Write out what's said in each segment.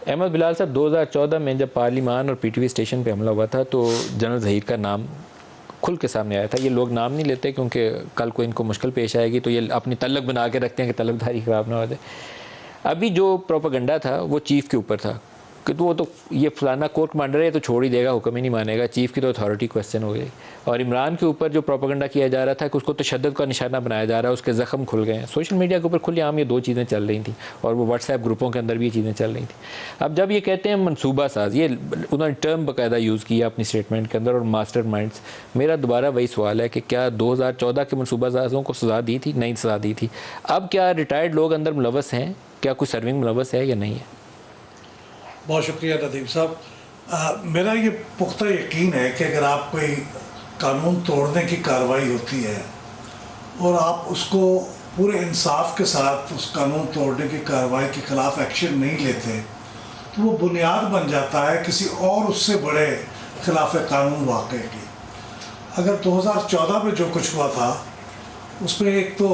احمد بلال صاحب 2014 میں جب پارلیمان اور پی ٹی وی اسٹیشن پہ حملہ ہوا تھا تو جنرل ظہیر کا نام کھل کے سامنے آیا تھا. یہ لوگ نام نہیں لیتے کیونکہ کل کو ان کو مشکل پیش آئے گی تو یہ اپنی تعلق بنا کے رکھتے ہیں کہ طلبداری خراب نہ ہو جائے. ابھی جو پروپیگنڈا تھا وہ چیف کے اوپر تھا کہ وہ تو یہ فلانا کور کمانڈر ہے تو چھوڑ ہی دے گا, حکم ہی نہیں مانے گا, چیف کی تو اتھارٹی کوسچن ہو گئی. اور عمران کے اوپر جو پروپیگنڈا کیا جا رہا تھا کہ اس کو تشدد کا نشانہ بنایا جا رہا ہے, اس کے زخم کھل گئے ہیں. سوشل میڈیا کے اوپر کھلے عام یہ دو چیزیں چل رہی تھیں اور وہ واٹس ایپ گروپوں کے اندر بھی یہ چیزیں چل رہی تھیں. اب جب یہ کہتے ہیں منصوبہ ساز, یہ انہوں نے ٹرم باقاعدہ یوز کیا اپنی اسٹیٹمنٹ کے اندر, اور ماسٹر مائنڈس. میرا دوبارہ وہی سوال ہے کہ کیا 2014 کے منصوبہ سازوں کو سزا دی تھی؟ نہیں سزا دی تھی. اب کیا ریٹائرڈ لوگ اندر ملوث ہیں؟ کیا کوئی سرونگ ملوث ہے یا نہیں ہے؟ بہت شکریہ ندیم صاحب. میرا یہ پختہ یقین ہے کہ اگر آپ کوئی قانون توڑنے کی کارروائی ہوتی ہے اور آپ اس کو پورے انصاف کے ساتھ اس قانون توڑنے کی کارروائی کے خلاف ایکشن نہیں لیتے تو وہ بنیاد بن جاتا ہے کسی اور اس سے بڑے خلاف قانون واقعے کی. اگر 2014 میں جو کچھ ہوا تھا اس میں ایک تو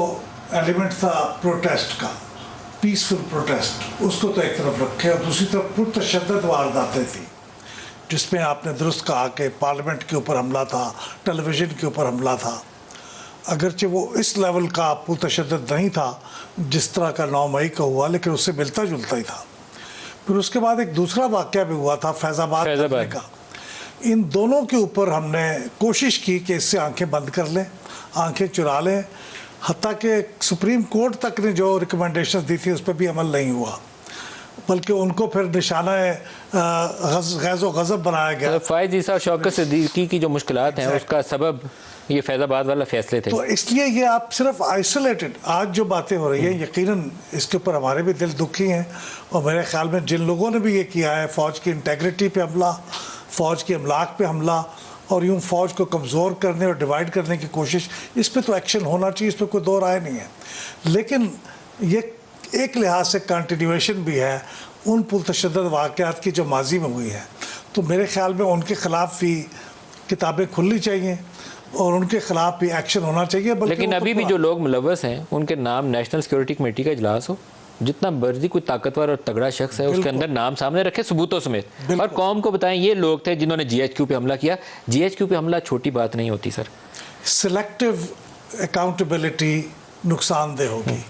ایلیمنٹ تھا پروٹیسٹ کا, پیسفل پروٹیسٹ, اس کو تو ایک طرف رکھے, اور دوسری طرف پرتشدد وارداتیں تھیں جس میں آپ نے درست کہا کہ پارلیمنٹ کے اوپر حملہ تھا, ٹیلی ویژن کے اوپر حملہ تھا. اگرچہ وہ اس لیول کا پرتشدد نہیں تھا جس طرح کا 9 مئی کا ہوا, لیکن اس سے ملتا جلتا ہی تھا. پھر اس کے بعد ایک دوسرا واقعہ بھی ہوا تھا فیض آباد کا. ان دونوں کے اوپر ہم نے کوشش کی کہ اس سے آنکھیں بند کر لیں, آنکھیں چرا لیں, حتیٰ کہ سپریم کورٹ تک نے جو ریکمنڈیشن دی تھی اس پہ بھی عمل نہیں ہوا, بلکہ ان کو پھر نشانہ غیظ و غضب بنایا گیا. فائز عیسیٰ اور شوکت صدیقی کی جو مشکلات ہیں اس کا سبب یہ فیض آباد والا فیصلے تھے. تو اس لیے یہ آپ صرف آئسولیٹڈ آج جو باتیں ہو رہی ہیں یقیناً اس کے اوپر ہمارے بھی دل دکھی ہیں, اور میرے خیال میں جن لوگوں نے بھی یہ کیا ہے, فوج کی انٹیگریٹی پہ حملہ, فوج کے املاک پہ حملہ, اور یوں فوج کو کمزور کرنے اور ڈیوائیڈ کرنے کی کوشش, اس پہ تو ایکشن ہونا چاہیے, اس پہ کوئی دو رائے نہیں ہے. لیکن یہ ایک لحاظ سے کنٹینیویشن بھی ہے ان پرتشدد واقعات کی جو ماضی میں ہوئی ہے. تو میرے خیال میں ان کے خلاف بھی کتابیں کھلنی چاہیے اور ان کے خلاف بھی ایکشن ہونا چاہیے. لیکن ابھی بھی جو لوگ ملوث ہیں ان کے نام نیشنل سیکورٹی کمیٹی کا اجلاس ہو, جتنا مرضی کوئی طاقتور اور تگڑا شخص ہے اس کے اندر نام سامنے رکھے ثبوتوں سمیت, اور قوم کو بتائیں یہ لوگ تھے جنہوں نے جی ایچ کیو پہ حملہ کیا. جی ایچ کیو پہ حملہ چھوٹی بات نہیں ہوتی سر. سلیکٹیو اکاؤنٹیبلٹی نقصان دہ ہوگی.